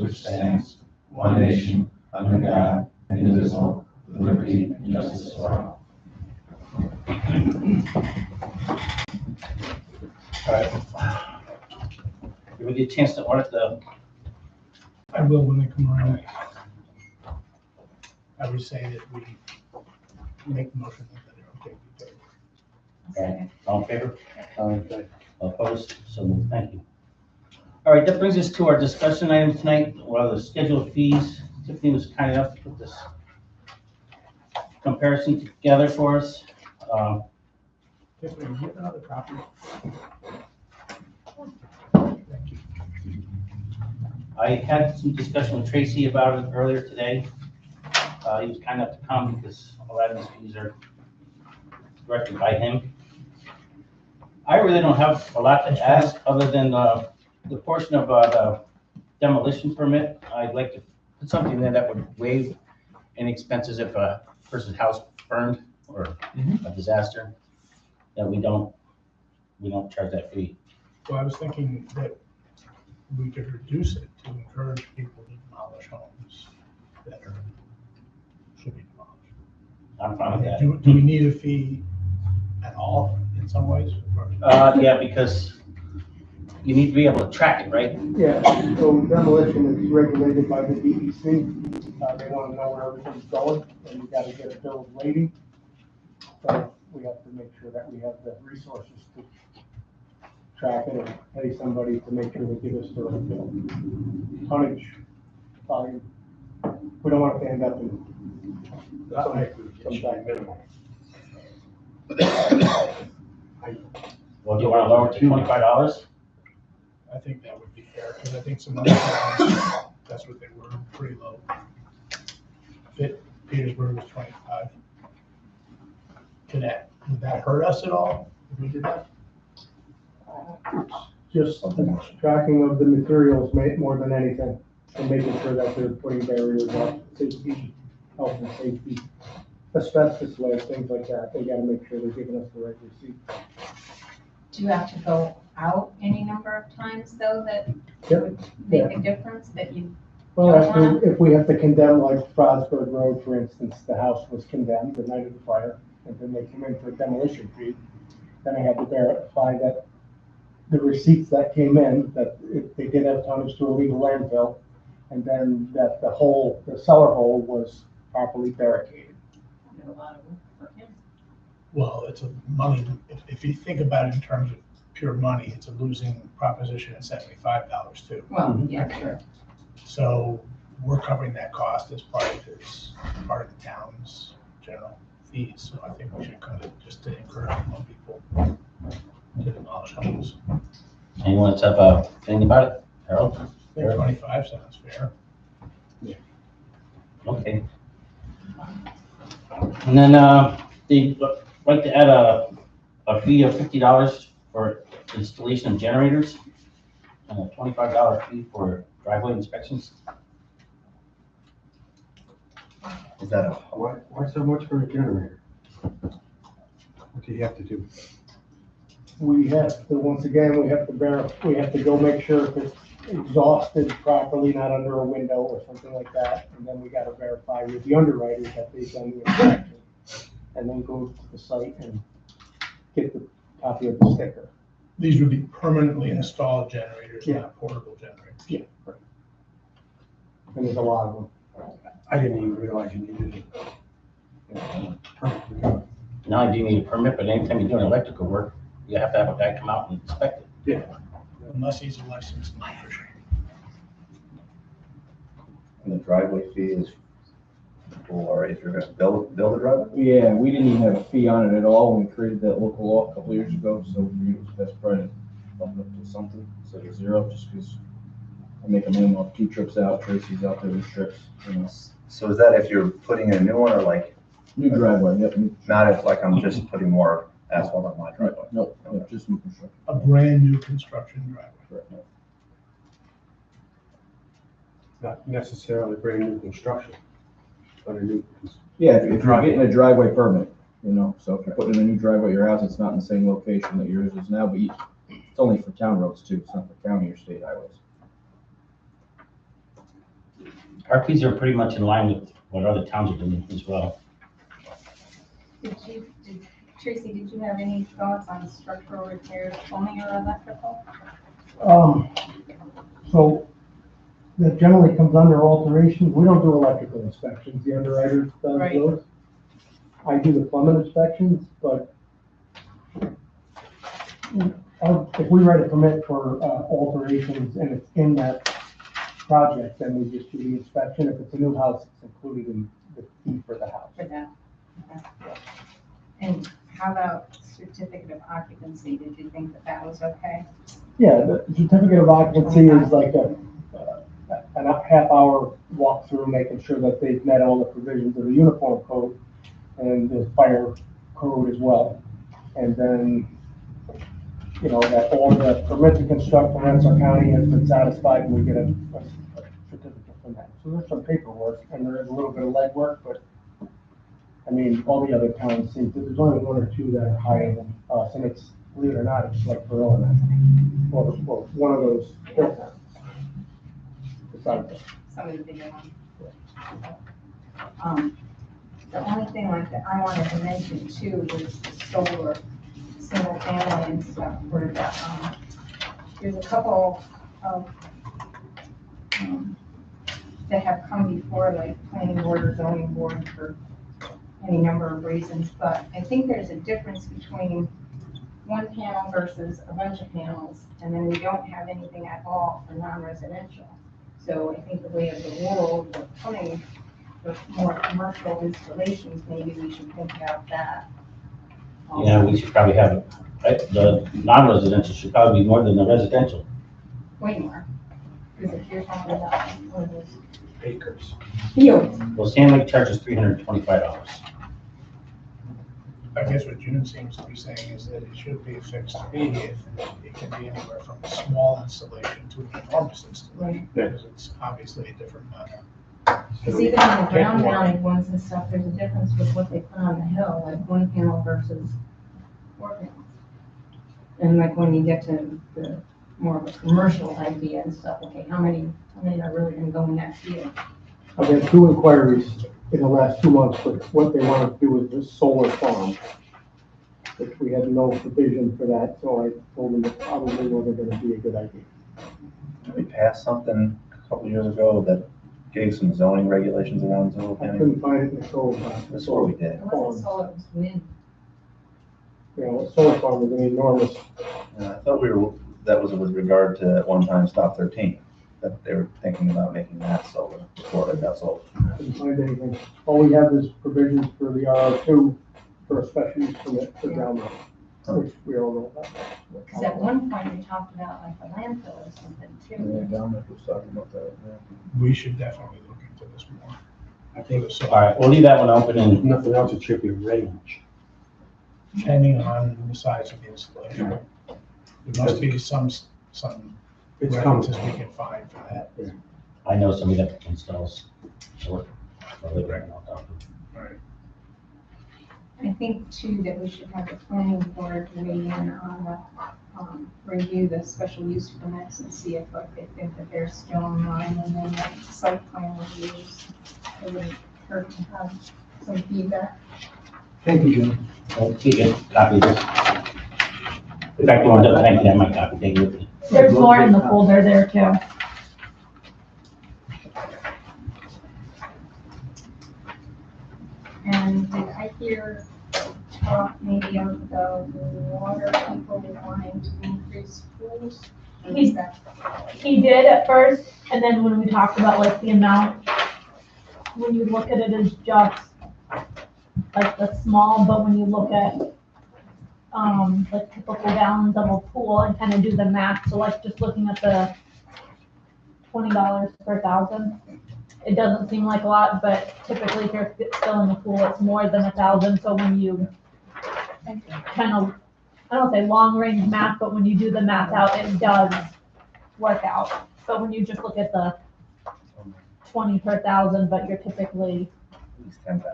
which stands, one nation, under God, indivisible, with liberty and justice for all. All right. Give me a chance to audit the, I will when they come around. I would say that we make the motion that they're okay. okay, all in favor? Opposed? So moved. Thank you. All right, that brings us to our discussion item tonight, the scheduled fees. Tiffany was kind enough to put this comparison together for us. Tiffany, you get another copy? Thank you. I had some discussion with Tracy about it earlier today. He was kind enough to come because a lot of these fees are directed by him. I really don't have a lot to ask other than the portion of the demolition permit. I'd like to put something there that would waive any expenses if a person's house burned or a disaster, that we don't charge that fee. Well, I was thinking that we could reduce it to encourage people to demolish homes that should be demolished. I'm fine with that. Do we need a fee at all in some ways? Yeah, because you need to be able to track it, right? Yeah, so demolition is regulated by the DEC. They want to know where everything's going, and we got to get a bill of lading. So we have to make sure that we have the resources to track it and pay somebody to make sure they give us the right bill. Tonnage, volume. We don't want it to end up in some back minimal. Well, do you want to lower it to $25? I think that would be fair, because I think some other towns, that's what they were, pretty low. Petersburg was 25. Would that hurt us at all if we did that? Just the tracking of the materials more than anything, and making sure that they're putting barriers up, safety, health and safety, asbestos waste, things like that. They gotta make sure they're giving us the right receipt. Do you have to go out any number of times though that Yep. would make a difference that you, Well, if we have to condemn, like Frosburg Road, for instance, the house was condemned the night of the fire, and then they came in for a demolition fee. Then I had to verify that the receipts that came in, that they did have tonnage to a legal landfill, and then that the cellar hole was properly barricaded. a lot of work for him? Well, it's a money, if you think about it in terms of pure money, it's a losing proposition at $75 too. Well, yeah, sure. So we're covering that cost as part of the town's general fees. So I think we should cut it just to encourage more people to demolish homes. Anyone else have a thing about it? Harold? I think 25 sounds fair. Okay. And then, they'd like to add a fee of $50 for installation of generators, and a $25 fee for driveway inspections. Is that why so much for a generator? What do you have to do? We have to, once again, we have to go make sure if it's exhausted properly, not under a window or something like that. And then we gotta verify with the underwriters that they've done the inspection. And then go to the site and get the copy of the sticker. These would be permanently installed generators, Yeah. not portable generators. Yeah. And there's a lot of them. I didn't even realize you needed it. Not only do you need a permit, but anytime you're doing electrical work, you have to have a guy come out and inspect it. Unless he's a licensed electrician. And the driveway fee is for if you're gonna build a driveway? Yeah, we didn't even have a fee on it at all when we created that local law a couple of years ago, so we figured it was best probably to bump it up to something instead of zero, just because I make a minimum of 2 trips out, Tracy's out there with trips, you know. So is that if you're putting in a new one or like, New driveway, yep. not if like I'm just putting more asphalt on my driveway? Nope, just new construction. A brand new construction driveway. Correct. Not necessarily brand new construction, but a new. Yeah, if you're getting a driveway permit, you know, so if you're putting in a new driveway at your house, it's not in the same location that yours is now, but it's only for town roads too, it's not for county or state highways. Our fees are pretty much in line with what other towns are doing as well. Tracy, did you have any thoughts on structural repairs, plumbing or electrical? So that generally comes under alterations. We don't do electrical inspections. The underwriter does Right. those. I do the plumbing inspections, but if we write a permit for alterations and it's in that project, then we just do the inspection. If it's a new house, it's included in the fee for the house. For that? Okay. And how about certificate of occupancy? Did you think that that was okay? Yeah, the certificate of occupancy is like a half-hour walkthrough, making sure that they've met all the provisions of the uniform code and the fire code as well. And then, you know, that all the permit to construct for Rensselaer County has been satisfied, and we get a certificate from that. So there's some paperwork, and there is a little bit of legwork, but, I mean, all the other towns seem to, there's only one or two that are higher than us, and it's, believe it or not, it's like Berlin, or one of those hill towns. Besides that. Some of the bigger ones. The only thing like that I wanted to mention too was the solar, single family and stuff, where the, there's a couple of, that have come before, like planning board or zoning board for any number of reasons, but I think there's a difference between one panel versus a bunch of panels, and then we don't have anything at all for non-residential. So I think the way of the world, we're putting the more commercial installations, maybe we should think about that. Yeah, we should probably have, the non-residential should probably be more than the residential. Way more, because if you're talking about one of those Acres. fields, Well, Sand Lake charges $325. I guess what June seems to be saying is that it should be a fixed fee if it can be anywhere from a small installation to an enormous installation. Because it's obviously a different matter. because even on the ground mounted ones and stuff, there's a difference with what they put on the hill, like one panel versus 4 panels. And like when you get to the more of a commercial idea and stuff, okay, how many are really gonna go in that field? I've had 2 inquiries in the last 2 months, but what they want to do is this solar farm, which we had no provision for that, so I told them that probably wasn't going to be a good idea. Did we pass something a couple years ago that gave some zoning regulations around solar I panels? couldn't find it in the code. That's what we did. It wasn't solar, it was wind. You know, a solar farm was an enormous, I thought that was with regard to at one time Stop 13, that they were thinking about making that solar before it got sold. couldn't find anything. All we have is provisions for the RR2 for a special use permit for ground mount, which we all know about. Because at one point we talked about like a landfill or something Yeah, too. Dominic was talking about that, yeah. We should definitely look into this more. I think All right, we'll leave that one open and nothing else, it should be a range. Depending on the size of the installation. There must be some It's references coming. we can find for that. I know somebody that installs solar. I live right now. I think too that we should have the planning board weigh in on the, review the special use permits and see if like they think that they're still in line, and then like site plan reviews. It wouldn't hurt to have some feedback. Thank you, Jim. Well, you get a copy of this. In fact, you want to, thank you, have my copy, take it with me. There's more in the folder there too. And did I hear talk maybe of the water people wanting to increase pools? Or is that- He did at first, and then when we talked about like the amount, when you look at it as just like the small, but when you look at like typical gallons of a pool and kind of do the math, so like just looking at the $20 per thousand, it doesn't seem like a lot, but typically if you're still in the pool, it's more than 1,000, so when you kind of, I don't say long range math, but when you do the math out, it does work out. But when you just look at the 20 per thousand, but you're typically, At least 10,000,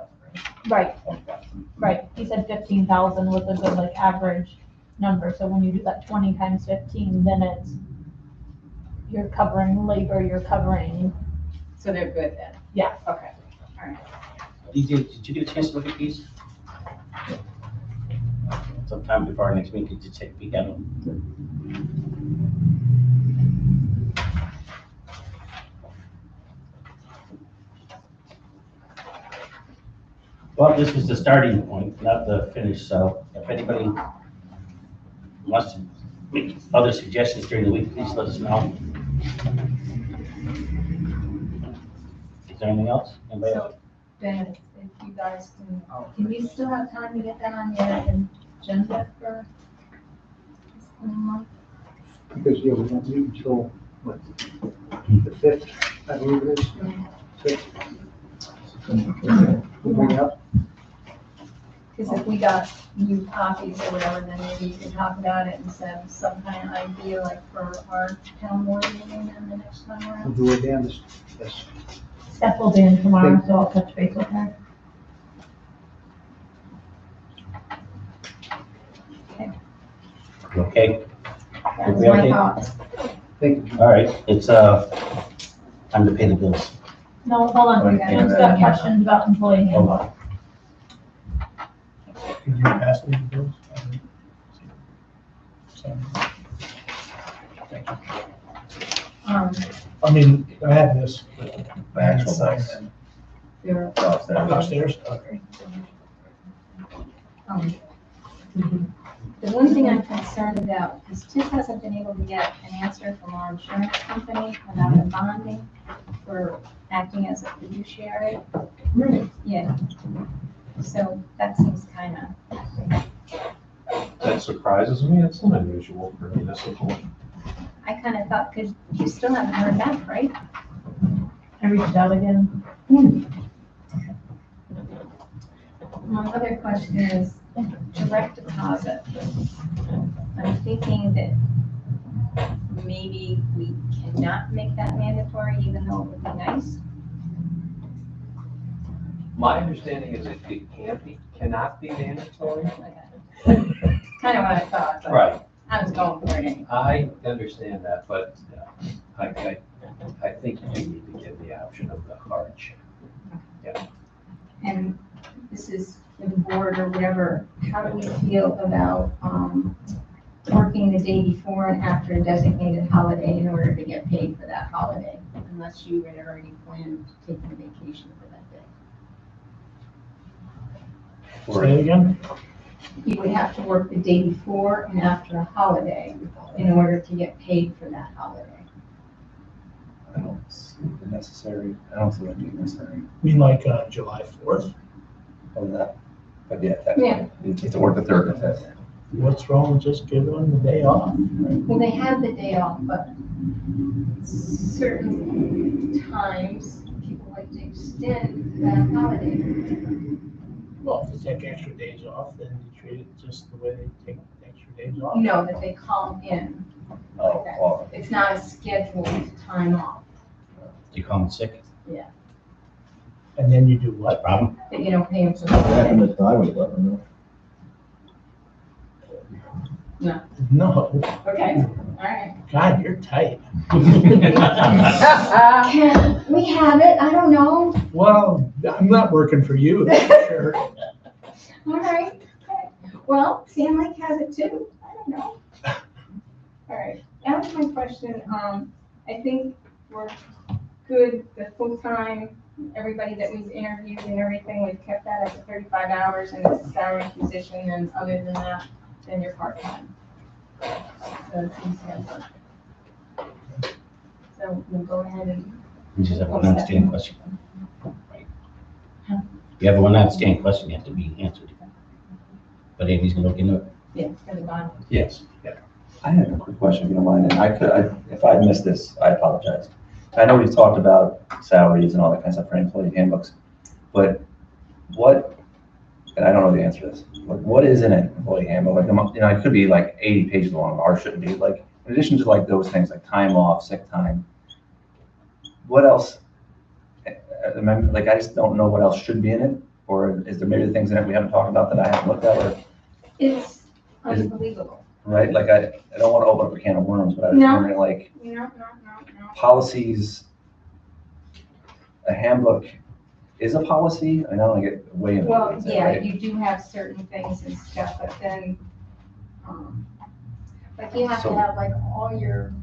right? right, 20,000. right. He said 15,000 was a good like average number. So when you do that 20 times 15, then you're covering labor, you're covering So they're good then? Yeah. Okay, all right. Did you get a chance to look at these? Sometime before our next meeting, did you take a peek at them? Well, this was the starting point, not the finish, so if anybody wants to make other suggestions during the week, please let us know. Is there anything else? Anybody else? So then if you guys can you still have time to get that on your agenda for this coming month? Because, yeah, we won't meet until, what, the 5th, I believe it is. 6th. We'll bring it up. Because if we got new copies or whatever, then maybe you can talk about it and send some kind of idea like for our town board meeting and the next time We'll around. do it again, this, Steph will be in tomorrow, so I'll touch base with her. Okay, That's we my okay? thoughts. thank you. all right, it's, time to pay the bills. No, hold on, Okay. Jim's got questions about employee Hold handbook. on. Could you pass me the bills? So, thank you. Um, I mean, I have this. The actual Sign bills. them. there, Upstairs? Okay. The one thing I'm concerned about is Tiff hasn't been able to get an answer from our insurance company about the bonding for acting as a fiduciary. Really? Yeah. So that seems kind of, That surprises me. It's not unusual for municipal. I kind of thought, because you still haven't heard back, right? I reached out again. My other question is direct deposit. I'm thinking that maybe we cannot make that mandatory, even though it would be nice. My understanding is it cannot be mandatory. Kind of what I thought, but Right. I was going for it anyway. I understand that, but I think you do need to give the option of the hardship. And this is for the board or whatever, how do we feel about, working the day before and after a designated holiday in order to get paid for that holiday? Unless you had already planned taking a vacation for that day. Say it again? You would have to work the day before and after a holiday in order to get paid for that holiday. I don't see the necessary, I don't see that being necessary. You mean like, July 4th? Or that, but yeah, technically, you have to work the 3rd and 5th. What's wrong with just giving them the day off? Well, they have the day off, but certain times, people like to extend that holiday. Well, if they take extra days off, then you treat it just the way they take extra days off. No, that they call in. Oh, well, It's not a scheduled time off, You call them sick, And then you do what's the what? problem? that you don't pay them for What the happened holiday. at the highway department? No, Okay, all right. God, you're tight. Can we have it? I don't know. Well, I'm not working for you, that's for sure. All right, okay. Well, Sam Lake has it too. I don't know. All right, that was my question. I think we're good, the full-time, everybody that was interviewed and everything, we've kept that at the 35 hours and it's a salary position, and other than that, then you're part-time. So it seems to have worked. So we'll go ahead and, You just have one outstanding question. Right. You have one outstanding question, you have to be answered. But Amy's gonna look into it. yeah, for the bond. Yes. I have a quick question, if you don't mind, and if I missed this, I apologize. I know we've talked about salaries and all that kind of stuff for employee handbooks, but what, and I don't know the answer to this, like, what is in an employee handbook? Like, it could be like 80 pages long, ours shouldn't be, like, in addition to like those things, like time off, sick time, what else? Like, I just don't know what else should be in it, or is there maybe things in it we haven't talked about that I haven't looked at, or, It's unbelievable. right? Like, I don't want to open up a can of worms, but I was No. wondering, like, No. policies, a handbook is a policy? I know I get way in the Well, weeds there, yeah, right? you do have certain things and stuff, but then, like you have to So- have like all your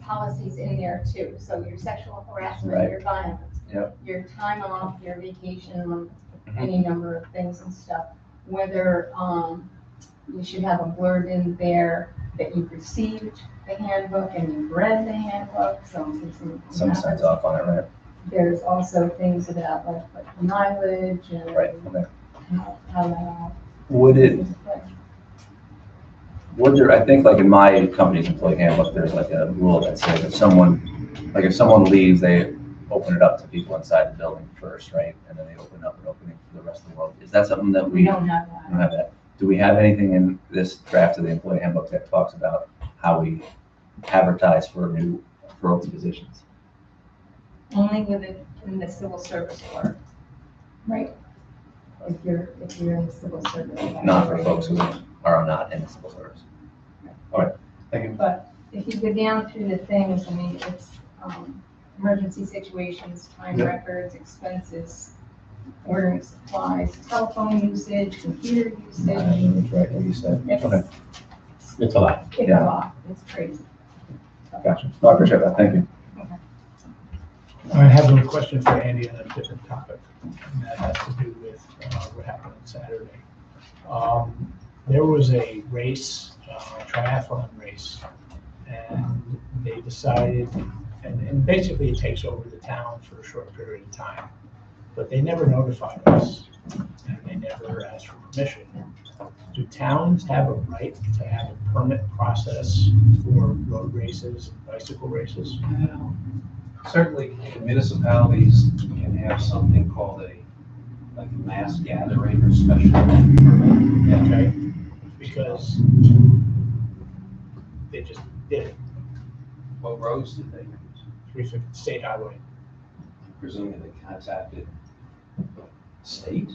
policies in there too. So your sexual harassment, Right. your violence, Yep. your time off, your vacation, Mhm. any number of things and stuff. Whether, you should have a blurb in there that you've received the handbook and you've read the handbook, so. Some signs off on it, right? There's also things about like mileage and. Right, okay. How that all. Would there, I think like in my company's employee handbook, there's like a rule that says if someone leaves, they open it up to people inside the building first, right? And then they open up an opening for the rest of the world. Is that something that We don't have that. don't have that? Do we have anything in this draft of the employee handbook that talks about how we advertise for open positions? Only in the civil service part. Right. If you're in the civil service. Not for folks who are not in the civil service. All right, thank you. But if you go down through the things, I mean, it's, emergency situations, time Yep. records, expenses, ordering supplies, telephone usage, computer usage. That's right, what you said. Okay, It's a lot. It's Yeah. a lot, it's crazy. gotcha. No, I appreciate that, thank you. I have a question for Andy on a different topic, and that has to do with what happened on Saturday. There was a race, triathlon race, and they decided, and basically it takes over the town for a short period of time, but they never notified us, and they never asked for permission. Do towns have a right to have a permit process for road races and bicycle races? Certainly, municipalities can have something called like a mass gathering or special event permit. Okay, because they just did it, What roads did they use? 350 State Highway. Presumably they contacted state?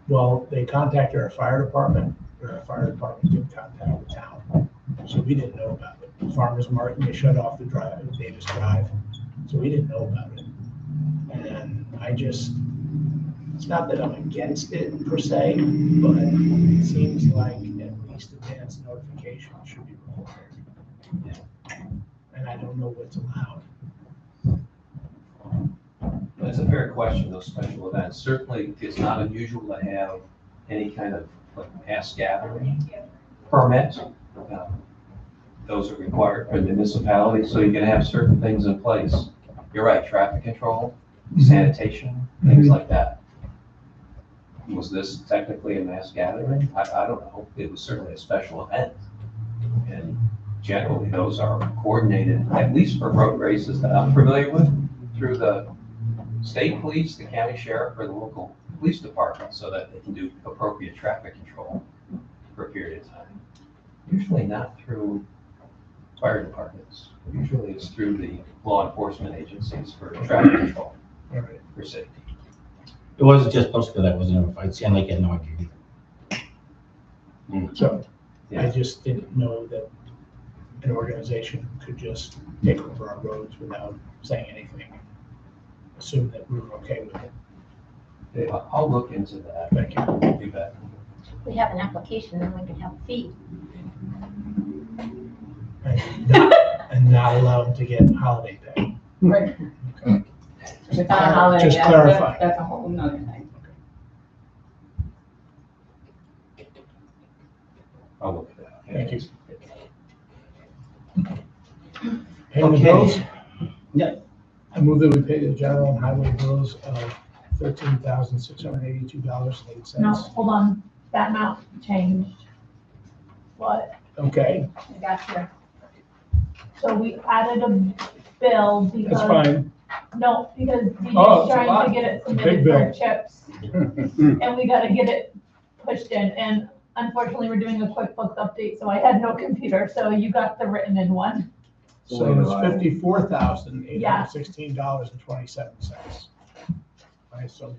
Well, they contacted our fire department, or our fire department didn't contact the town, so we didn't know about it. Farmers Market, they shut off the drive, Davis Drive, so we didn't know about it. And it's not that I'm against it per se, but it seems like at least advance notification should be required. And I don't know what's allowed. That's a fair question, those special events. Certainly, it's not unusual to have any kind of like mass gathering permit. Those are required for the municipality, so you're gonna have certain things in place. You're right, traffic control, sanitation, things like that. Was this technically a mass gathering? I don't know. It was certainly a special event. And generally, those are coordinated, at least for road races that I'm familiar with, through the state police, the county sheriff, or the local police department, so that they can do appropriate traffic control for a period of time. Usually not through fire departments. Usually it's through the law enforcement agencies for traffic control, All right. for safety. It wasn't just posted, I wasn't notified, and like had no idea. So I Yeah. just didn't know that an organization could just take over our roads without saying anything. Assume that we were okay with it. Yeah, I'll look into that. Thank you. You bet. We have an application, then we can have a fee. And not allow them to get holiday pay. Right. Okay. It's not a holiday, Just yeah, clarify. that's a whole nother thing. I'll look at that. Thank you. Payment of Okay. bills? Yep. I move that we pay the general and highway bills of $13,682.08. No, hold on, that amount changed. What? Okay, I got you. So we added a bill that's because, fine. no, because Oh, DJ's it's a lot. trying to get it Big submitted bill. for chips. And we gotta get it pushed in, and unfortunately, we're doing a QuickBooks update, so I had no computer, so you got the written in one. So it's $54,816.27. I so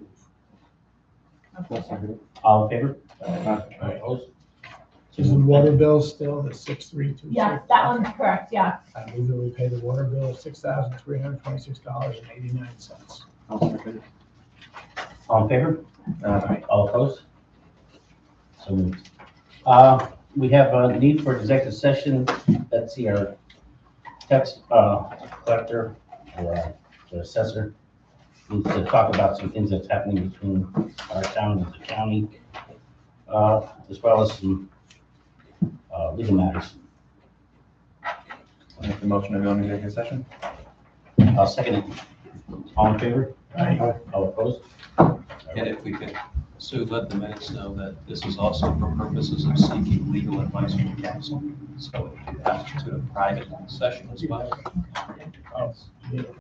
move. All in favor? Aye. Opposed? Is the water bill still the 6,326? Yeah, that one's correct, yeah. I move that we pay the water bill of $6,326.89. I'll second it. All in favor? Uh, All opposed? So moved. We have a need for executive session. Let's see, our tax collector or the assessor needs to talk about some things that's happening between our town and the county, as well as some legal matters. I'll make the motion to go into executive session. I'll second it. All in favor? Aye. All opposed? And if we could, Sue, let the minutes know that this is also for purposes of seeking legal advice from counsel. So it constitutes a private session as well. Oh, yeah.